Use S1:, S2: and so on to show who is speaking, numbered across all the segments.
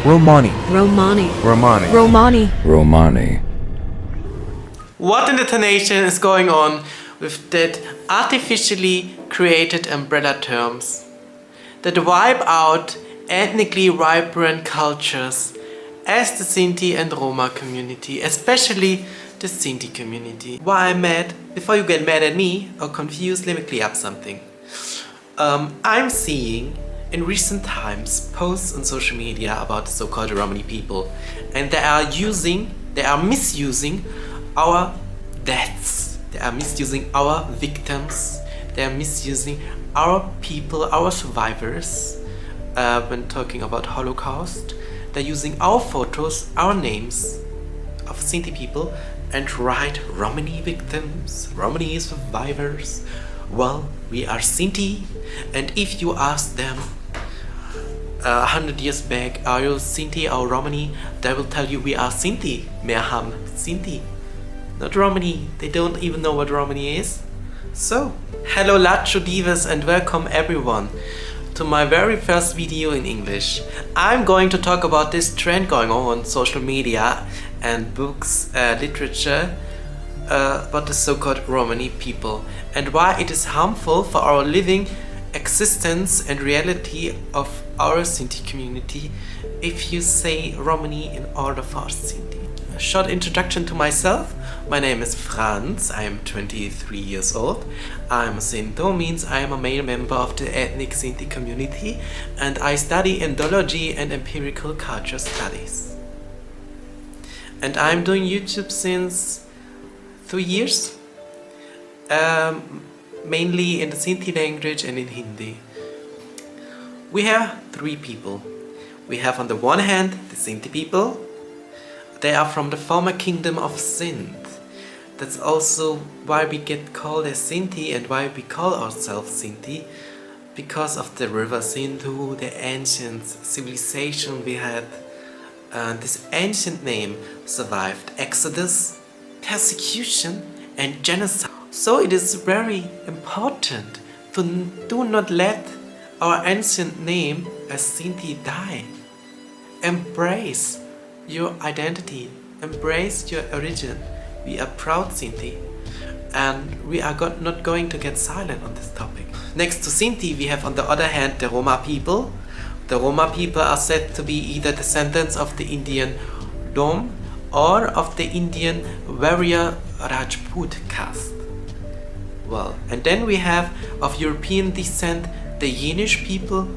S1: Romani.
S2: Romani.
S1: Romani.
S2: Romani.
S1: Romani.
S3: What in the nation is going on with that artificially created umbrella terms that wipe out ethnically vibrant cultures as the Sinti and Roma community, especially the Sinti community? Why I'm mad? Before you get mad at me or confused, let me clear up something. I'm seeing in recent times posts on social media about the so-called Romani people, and they are misusing our deaths, they are misusing our victims, they are misusing our people, our survivors when talking about Holocaust. They're using our photos, our names of Sinti people and write Romani victims, Romani survivors. Well, we are Sinti, and if you ask them 100 years back, are you Sinti or Romani? They will tell you we are Sinti. Merham, Sinti. Not Romani. They don't even know what Romani is. So, hello Lacho Divas and welcome everyone to my very first video in English. I'm going to talk about this trend going on social media and books, literature, about the so-called Romani people and why it is harmful for our living existence and reality of our Sinti community if you say Romani in order for Sinti. A short introduction to myself. My name is Franz, I am 23 years old. I'm a Sinto, means I am a male member of the ethnic Sinti community, and I study Indology and Empirical Culture Studies. And I'm doing YouTube since 3 years, mainly in the Sinti language and in Hindi. We have three people. We have on the one hand the Sinti people. They are from the former kingdom of Sint. That's also why we get called as Sinti and why we call ourselves Sinti, because of the river Sinto, the ancient civilization we had. This ancient name survived exodus, persecution and genocide. So it is very important to do not let our ancient name as Sinti die. Embrace your identity, embrace your origin. We are proud Sinti, and we are not going to get silent on this topic. Next to Sinti, we have on the other hand the Roma people. The Roma people are said to be either descendants of the Indian Dom or of the Indian warrior Rajput caste. Well, and then we have of European descent the Yenish people,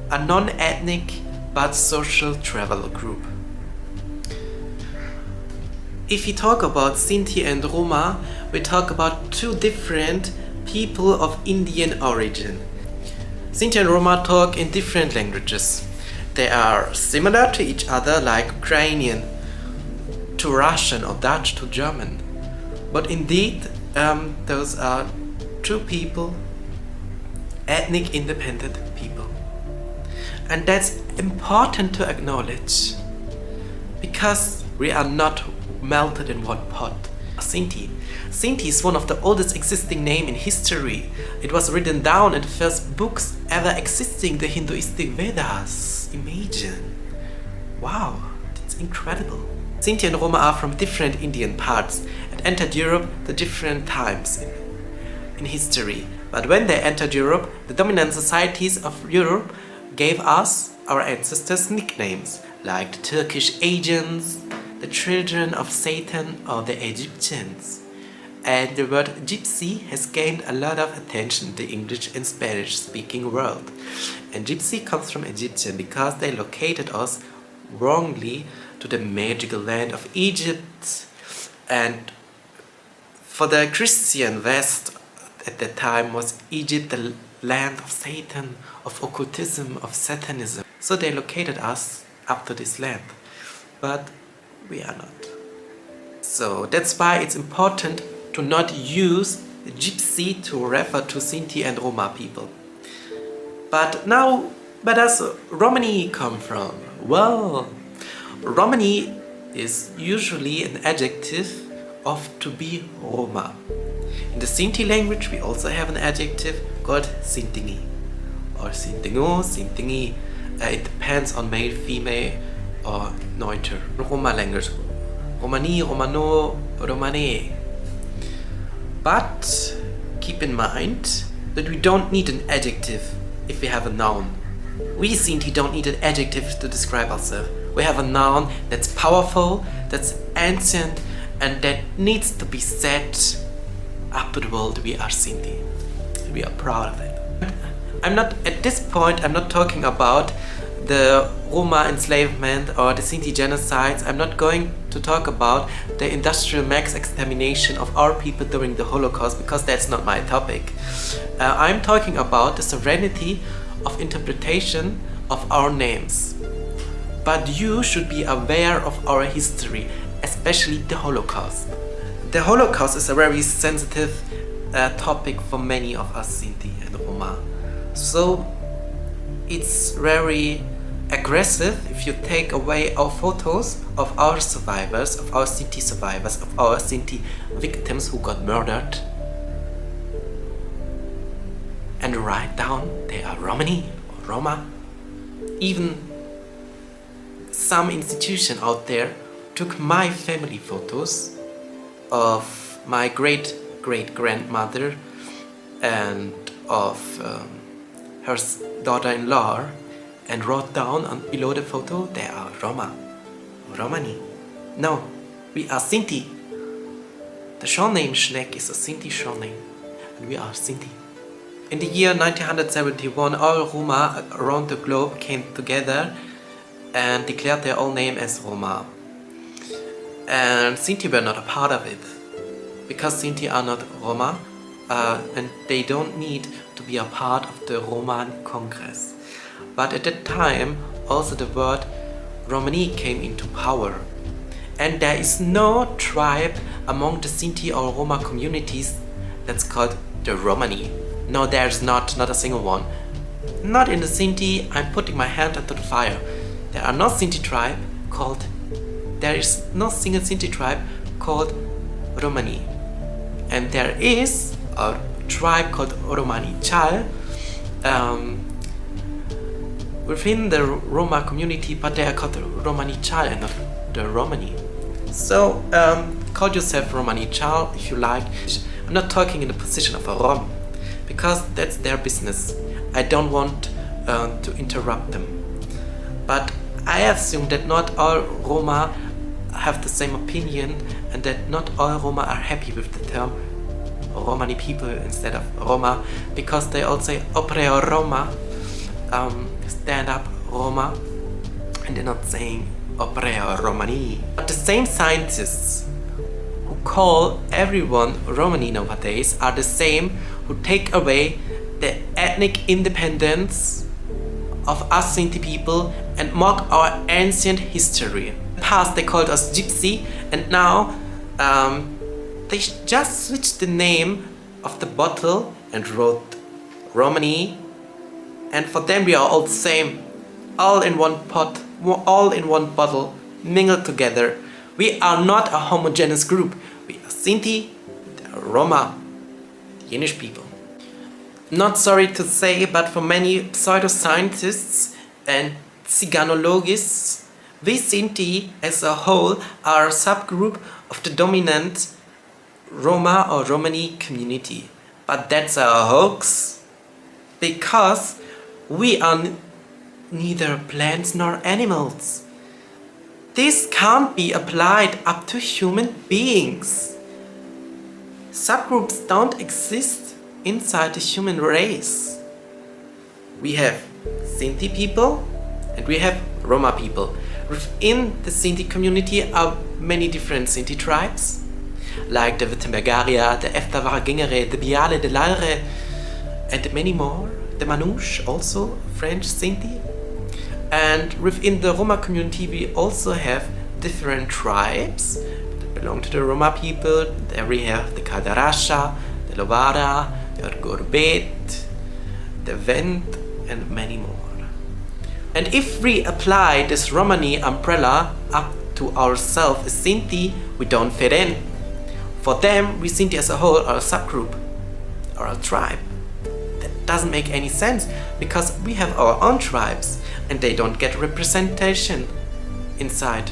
S3: a non-ethnic but social travel group. If we talk about Sinti and Roma, we talk about two different people of Indian origin. Sinti and Roma talk in different languages. They are similar to each other, like Ukrainian to Russian or Dutch to German. But indeed, those are two people, ethnic independent people. And that's important to acknowledge, because we are not melted in one pot. Sinti. Sinti is one of the oldest existing names in history. It was written down in the first books ever existing, the Hinduistic Vedas. Imagine. Wow, that's incredible. Sinti and Roma are from different Indian parts and entered Europe the different times in history. But when they entered Europe, the dominant societies of Europe gave us, our ancestors, nicknames like the Turkish agents, the children of Satan, or the Egyptians. And the word gypsy has gained a lot of attention in the English and Spanish speaking world. And gypsy comes from Egyptian because they located us wrongly to the magical land of Egypt. And for the Christian West at that time was Egypt the land of Satan, of occultism, of Satanism. So they located us up to this land. But we are not. So that's why it's important to not use gypsy to refer to Sinti and Roma people. But now, where does Romani come from? Well, Romani is usually an adjective of to be Roma. In the Sinti language we also have an adjective called Sintingi or Sintingo, Sintingi. It depends on male, female, or neuter. Roma language. Romani, Romano, Romane. But keep in mind that we don't need an adjective if we have a noun. We Sinti don't need an adjective to describe ourselves. We have a noun that's powerful, that's ancient, and that needs to be said up to the world. We are Sinti. We are proud of it. At this point, I'm not talking about the Roma enslavement or the Sinti genocides. I'm not going to talk about the industrial mass extermination of our people during the Holocaust, because that's not my topic. I'm talking about the sovereignty of interpretation of our names. But you should be aware of our history, especially the Holocaust. The Holocaust is a very sensitive topic for many of us Sinti and Roma. So it's very aggressive if you take away our photos of our survivors, of our Sinti survivors, of our Sinti victims who got murdered, and write down they are Romani or Roma. Even some institution out there took my family photos of my great-great-grandmother and of her daughter-in-law, and wrote down below the photo they are Roma, Romani. No, we are Sinti. The surname Schneck is a Sinti surname, and we are Sinti. In the year 1971, all Roma around the globe came together and declared their own name as Roma. And Sinti were not a part of it, because Sinti are not Roma, and they don't need to be a part of the Roman Congress. But at that time, also the word Romani came into power. And there is no tribe among the Sinti or Roma communities that's called the Romani. No, there's not a single one. Not in the Sinti. I'm putting my hand under the fire. There are no Sinti tribe called, there is no single Sinti tribe called Romani. And there is a tribe called Romani Lie within the Roma community, but they are called the Romani Lie and not the Romani. So call yourself Romani Lie if you like. I'm not talking in the position of a Rom, because that's their business. I don't want to interrupt them. But I assume that not all Roma have the same opinion, and that not all Roma are happy with the term Romani people instead of Roma, because they all say Opre Roma, stand up Roma, and they're not saying Opre Romani. But the same scientists who call everyone Romani nowadays are the same who take away the ethnic independence of us Sinti people and mock our ancient history. In the past they called us Gypsy, and now they just switched the name of the bottle and wrote Romani, and for them we are all the same, all in one pot, all in one bottle, mingled together. We are not a homogeneous group. We are Sinti, Roma, the Yenish people. Not sorry to say, but for many pseudoscientists and Ziganologists, we Sinti as a whole are a subgroup of the dominant Roma or Romani community. But that's a hoax, because we are neither plants nor animals. This can't be applied up to human beings. Subgroups don't exist inside the human race. We have Sinti people and we have Roma people. Within the Sinti community are many different Sinti tribes, like the Wittenbergaria, the Eftawargingere, the Biale, the Lalre, and many more. The Manouche, also French Sinti. And within the Roma community we also have different tribes that belong to the Roma people. There we have the Caldarasha, the Lovara, the Gorbet, the Vent, and many more. And if we apply this Romani umbrella up to ourselves as Sinti, we don't fit in. For them, we Sinti as a whole are a subgroup or a tribe. That doesn't make any sense, because we have our own tribes. and they don't get representation inside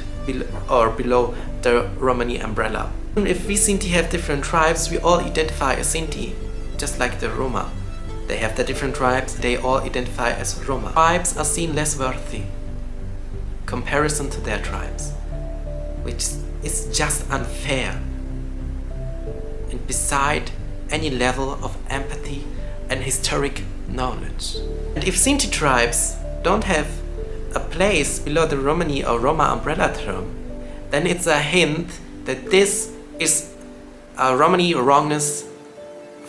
S3: or below the Romani umbrella. If we Sinti have different tribes, we all identify as Sinti, just like the Roma. They have their different tribes, they all identify as Roma. Tribes are seen less worthy comparison to their tribes, which is just unfair and beside any level of empathy and historic knowledge. And if Sinti tribes don't have a place below the Romani or Roma umbrella term, then it's a hint that this is a Romani wrongness,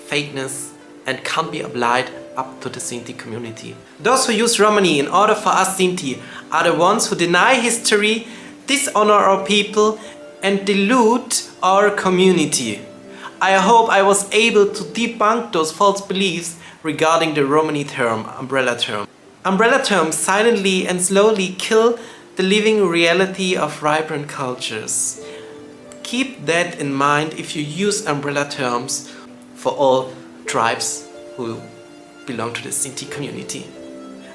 S3: fakeness, and can't be applied up to the Sinti community. Those who use Romani in order for us Sinti are the ones who deny history, dishonor our people, and dilute our community. I hope I was able to debunk those false beliefs regarding the Romani term, umbrella term. Umbrella terms silently and slowly kill the living reality of vibrant cultures. Keep that in mind if you use umbrella terms for all tribes who belong to the Sinti community.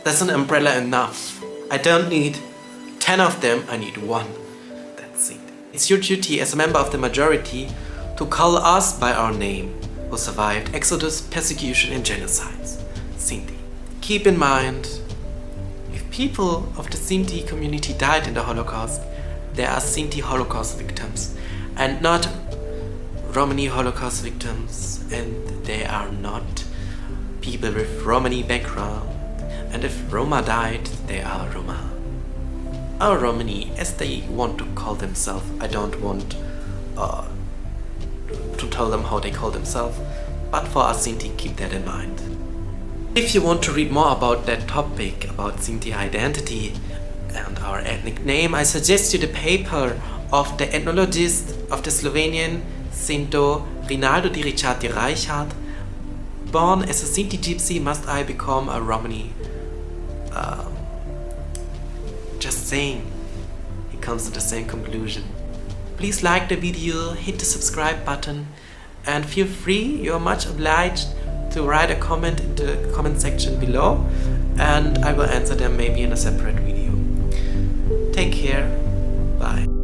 S3: That's an umbrella enough. I don't need 10 of them, I need one. That's it. It's your duty as a member of the majority to call us by our name, who survived exodus, persecution and genocides. Sinti. Keep in mind, if people of the Sinti community died in the Holocaust, they are Sinti Holocaust victims and not Romani Holocaust victims, and they are not people with Romani background. And if Roma died, they are Roma. Or Romani, as they want to call themselves. I don't want to tell them how they call themselves, but for us Sinti, keep that in mind. If you want to read more about that topic, about Sinti identity and our ethnic name, I suggest you the paper of the ethnologist of the Slovenian Sinto, Rinaldo di Ricciardi Reichhardt. Born as a Sinti gypsy, must I become a Romani? Just saying, he comes to the same conclusion. Please like the video, hit the subscribe button, and feel free, you're much obliged to write a comment in the comment section below, and I will answer them maybe in a separate video. Take care, bye.